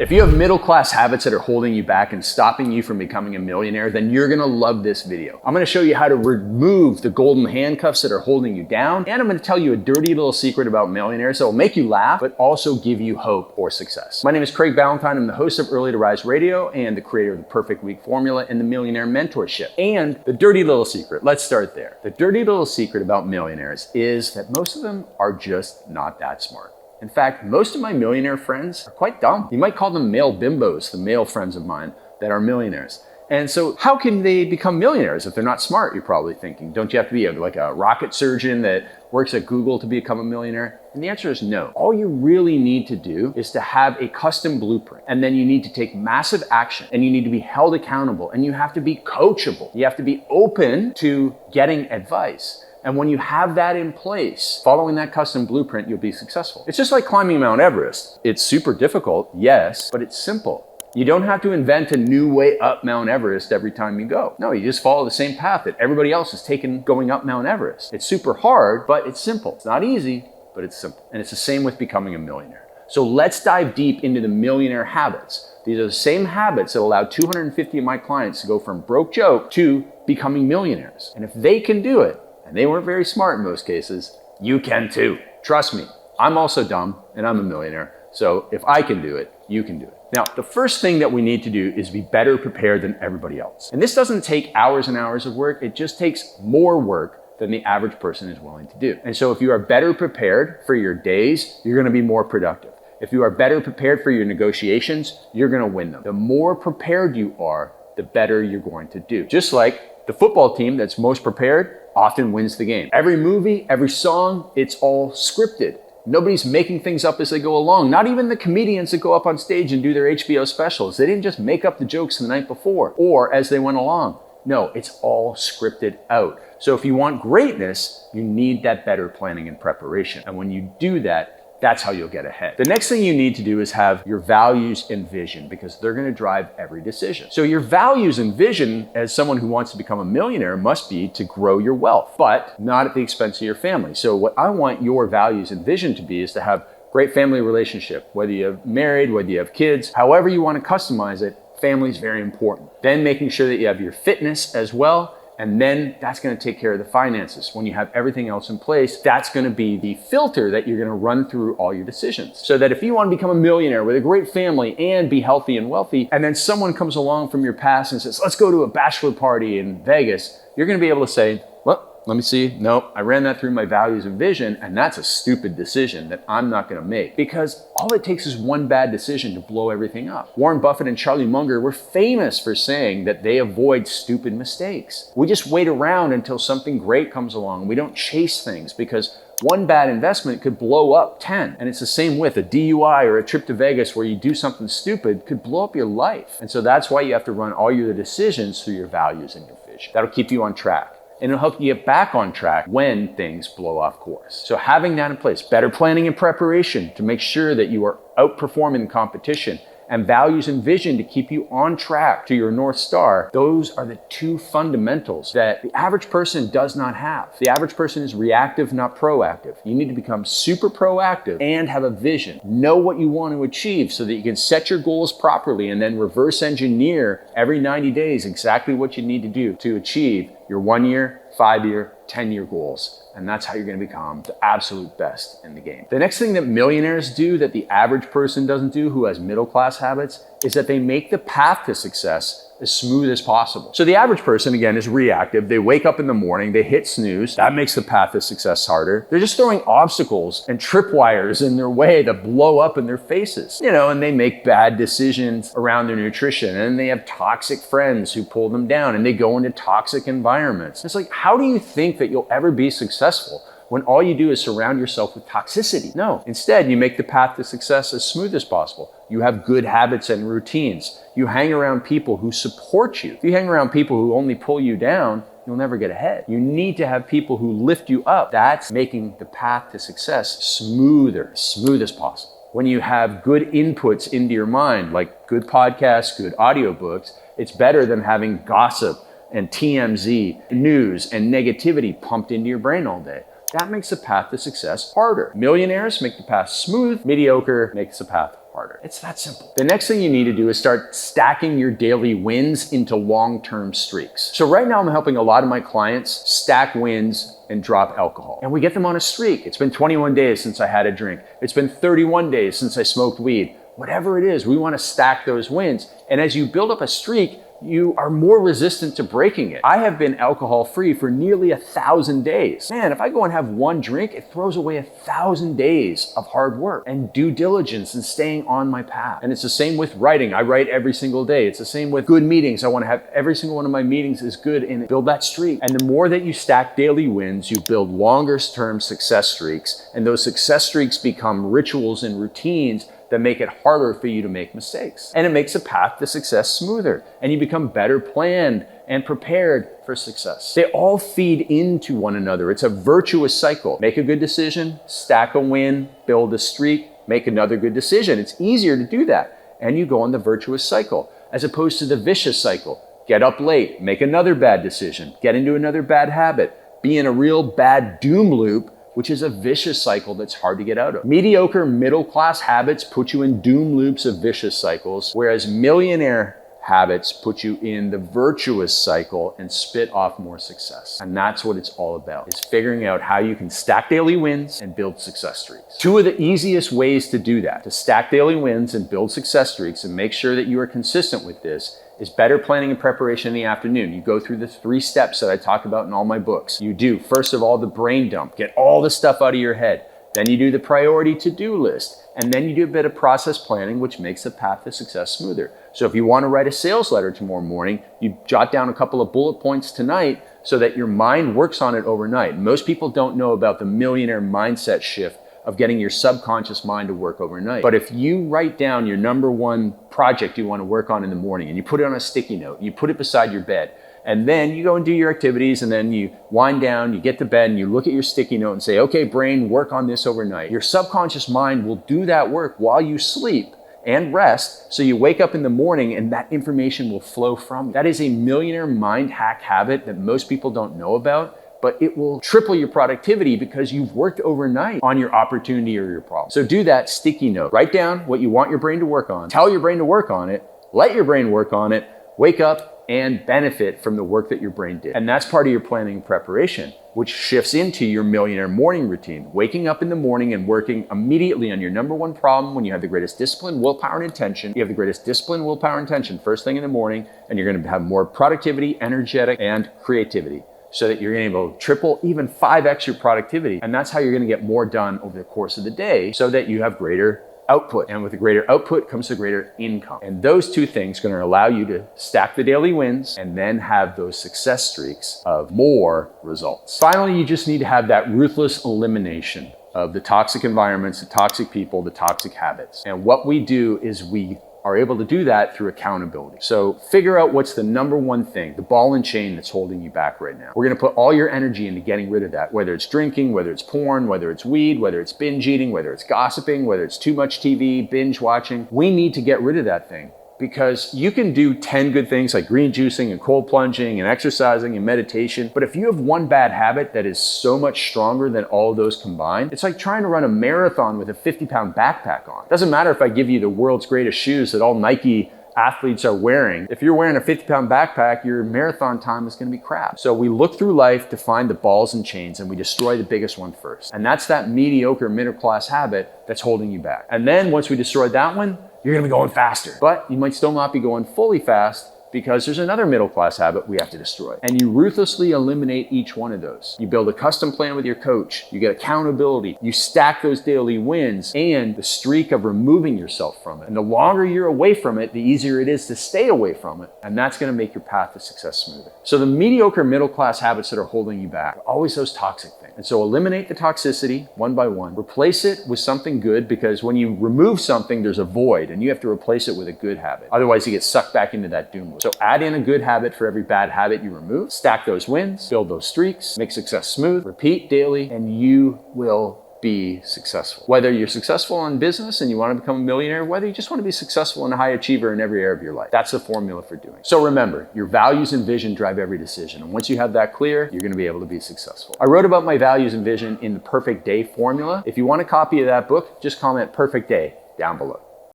If you have middle-class habits that are holding you back and stopping you from becoming a millionaire, then you're gonna love this video. I'm gonna show you how to remove the golden handcuffs that are holding you down, and I'm gonna tell you a dirty little secret about millionaires that will make you laugh, but also give you hope or success. My name is Craig Ballantyne. I'm the host of Early to Rise Radio and the creator of the Perfect Week Formula and the Millionaire Mentorship. And the dirty little secret, let's start there. The dirty little secret about millionaires is that most of them are just not that smart. In fact, most of my millionaire friends are quite dumb. You might call them male bimbos, the male friends of mine that are millionaires. And so how can they become millionaires if they're not smart, you're probably thinking? Don't you have to be like a rocket surgeon that works at Google to become a millionaire? And the answer is no. All you really need to do is to have a custom blueprint. And then you need to take massive action, and you need to be held accountable, and you have to be coachable. You have to be open to getting advice. And when you have that in place, following that custom blueprint, you'll be successful. It's just like climbing Mount Everest. It's super difficult, yes, but it's simple. You don't have to invent a new way up Mount Everest every time you go. No, you just follow the same path that everybody else has taken going up Mount Everest. It's super hard, but it's simple. It's not easy, but it's simple. And it's the same with becoming a millionaire. So let's dive deep into the millionaire habits. These are the same habits that allowed 250 of my clients to go from broke joke to becoming millionaires. And if they can do it, and they weren't very smart in most cases, you can too. Trust me, I'm also dumb and I'm a millionaire. So if I can do it, you can do it. Now, the first thing that we need to do is be better prepared than everybody else. And this doesn't take hours and hours of work. It just takes more work than the average person is willing to do. And so if you are better prepared for your days, you're gonna be more productive. If you are better prepared for your negotiations, you're gonna win them. The more prepared you are, the better you're going to do. Just like the football team that's most prepared often wins the game. Every movie, every song, it's all scripted. Nobody's making things up as they go along. Not even the comedians that go up on stage and do their HBO specials. They didn't just make up the jokes the night before or as they went along. No, it's all scripted out. So if you want greatness, you need that better planning and preparation. And when you do that, that's how you'll get ahead. The next thing you need to do is have your values and vision, because they're gonna drive every decision. So your values and vision as someone who wants to become a millionaire must be to grow your wealth, but not at the expense of your family. So what I want your values and vision to be is to have great family relationship, whether you're married, whether you have kids, however you wanna customize it, family is very important. Then making sure that you have your fitness as well. And then that's gonna take care of the finances. When you have everything else in place, that's gonna be the filter that you're gonna run through all your decisions. So that if you wanna become a millionaire with a great family and be healthy and wealthy, and then someone comes along from your past and says, let's go to a bachelor party in Vegas, you're gonna be able to say, well, let me see. Nope, I ran that through my values and vision, and that's a stupid decision that I'm not gonna make. Because all it takes is one bad decision to blow everything up. Warren Buffett and Charlie Munger were famous for saying that they avoid stupid mistakes. We just wait around until something great comes along. We don't chase things because one bad investment could blow up 10. And it's the same with a DUI or a trip to Vegas where you do something stupid could blow up your life. And so that's why you have to run all your decisions through your values and your vision. That'll keep you on track. And it'll help you get back on track when things blow off course. So having that in place, better planning and preparation to make sure that you are outperforming the competition, and values and vision to keep you on track to your North Star, those are the two fundamentals that the average person does not have. The average person is reactive, not proactive. You need to become super proactive and have a vision. Know what you want to achieve so that you can set your goals properly and then reverse engineer every 90 days exactly what you need to do to achieve your 1 year, 5 year, 10-year goals. And that's how you're gonna become the absolute best in the game. The next thing that millionaires do that the average person doesn't do who has middle-class habits is that they make the path to success as smooth as possible. So the average person, again, is reactive. They wake up in the morning, they hit snooze. That makes the path to success harder. They're just throwing obstacles and tripwires in their way that blow up in their faces. And they make bad decisions around their nutrition, and they have toxic friends who pull them down, and they go into toxic environments. It's like, how do you think that you'll ever be successful when all you do is surround yourself with toxicity? No, instead you make the path to success as smooth as possible. You have good habits and routines. You hang around people who support you. If you hang around people who only pull you down, you'll never get ahead. You need to have people who lift you up. That's making the path to success smoother, smooth as possible. When you have good inputs into your mind, like good podcasts, good audiobooks, it's better than having gossip and TMZ, news and negativity pumped into your brain all day. That makes the path to success harder. Millionaires make the path smooth. Mediocre makes the path harder. It's that simple. The next thing you need to do is start stacking your daily wins into long-term streaks. So right now I'm helping a lot of my clients stack wins and drop alcohol. And we get them on a streak. It's been 21 days since I had a drink. It's been 31 days since I smoked weed. Whatever it is, we want to stack those wins. And as you build up a streak, you are more resistant to breaking it. I have been alcohol-free for nearly 1,000 days. Man, if I go and have one drink, it throws away 1,000 days of hard work and due diligence and staying on my path. And it's the same with writing. I write every single day. It's the same with good meetings. I want to have every single one of my meetings is good and build that streak. And the more that you stack daily wins, you build longer-term success streaks. And those success streaks become rituals and routines that make it harder for you to make mistakes. And it makes the path to success smoother, and you become better planned and prepared for success. They all feed into one another. It's a virtuous cycle. Make a good decision, stack a win, build a streak, make another good decision. It's easier to do that. And you go on the virtuous cycle, as opposed to the vicious cycle. Get up late, make another bad decision, get into another bad habit, be in a real bad doom loop, which is a vicious cycle that's hard to get out of. Mediocre middle-class habits put you in doom loops of vicious cycles, whereas millionaire habits put you in the virtuous cycle and spit off more success. And that's what it's all about, is figuring out how you can stack daily wins and build success streaks. Two of the easiest ways to do that, to stack daily wins and build success streaks and make sure that you are consistent with this, is better planning and preparation in the afternoon. You go through the 3 steps that I talk about in all my books. You do, first of all, the brain dump. Get all the stuff out of your head. Then you do the priority to-do list. And then you do a bit of process planning, which makes the path to success smoother. So if you want to write a sales letter tomorrow morning, you jot down a couple of bullet points tonight so that your mind works on it overnight. Most people don't know about the millionaire mindset shift of getting your subconscious mind to work overnight. But if you write down your number one project you want to work on in the morning and you put it on a sticky note, you put it beside your bed, and then you go and do your activities, and then you wind down, you get to bed, and you look at your sticky note and say, okay, brain, work on this overnight. Your subconscious mind will do that work while you sleep and rest, so you wake up in the morning and that information will flow from you. That is a millionaire mind hack habit that most people don't know about, but it will triple your productivity because you've worked overnight on your opportunity or your problem. So do that sticky note. Write down what you want your brain to work on. Tell your brain to work on it. Let your brain work on it. Wake up and benefit from the work that your brain did. And that's part of your planning and preparation, which shifts into your millionaire morning routine. Waking up in the morning and working immediately on your number one problem when you have the greatest discipline, willpower, and intention. You have the greatest discipline, willpower, and intention first thing in the morning, and you're gonna have more productivity, energetic, and creativity, so that you're able to triple, even 5x your productivity. And that's how you're gonna get more done over the course of the day so that you have greater output. And with the greater output comes the greater income. And those two things are gonna allow you to stack the daily wins and then have those success streaks of more results. Finally, you just need to have that ruthless elimination of the toxic environments, the toxic people, the toxic habits. And what we do is we are able to do that through accountability. So figure out what's the number one thing, the ball and chain that's holding you back right now. We're gonna put all your energy into getting rid of that, whether it's drinking, whether it's porn, whether it's weed, whether it's binge eating, whether it's gossiping, whether it's too much TV, binge watching. We need to get rid of that thing, because you can do 10 good things like green juicing and cold plunging and exercising and meditation. But if you have one bad habit that is so much stronger than all of those combined, it's like trying to run a marathon with a 50-pound backpack on. It doesn't matter if I give you the world's greatest shoes that all Nike athletes are wearing. If you're wearing a 50-pound backpack, your marathon time is gonna be crap. So we look through life to find the balls and chains, and we destroy the biggest one first. And that's that mediocre middle-class habit that's holding you back. And then once we destroy that one, you're gonna be going faster. But you might still not be going fully fast, because there's another middle-class habit we have to destroy. And you ruthlessly eliminate each one of those. You build a custom plan with your coach, you get accountability, you stack those daily wins, and the streak of removing yourself from it. And the longer you're away from it, the easier it is to stay away from it. And that's gonna make your path to success smoother. So the mediocre middle-class habits that are holding you back are always those toxic things. And so eliminate the toxicity one by one. Replace it with something good, because when you remove something, there's a void, and you have to replace it with a good habit. Otherwise, you get sucked back into that doom loop. So add in a good habit for every bad habit you remove, stack those wins, build those streaks, make success smooth, repeat daily, and you will be successful. Whether you're successful in business and you want to become a millionaire, whether you just want to be successful and a high achiever in every area of your life, that's the formula for doing it. So remember, your values and vision drive every decision. And once you have that clear, you're going to be able to be successful. I wrote about my values and vision in the Perfect Day formula. If you want a copy of that book, just comment Perfect Day down below.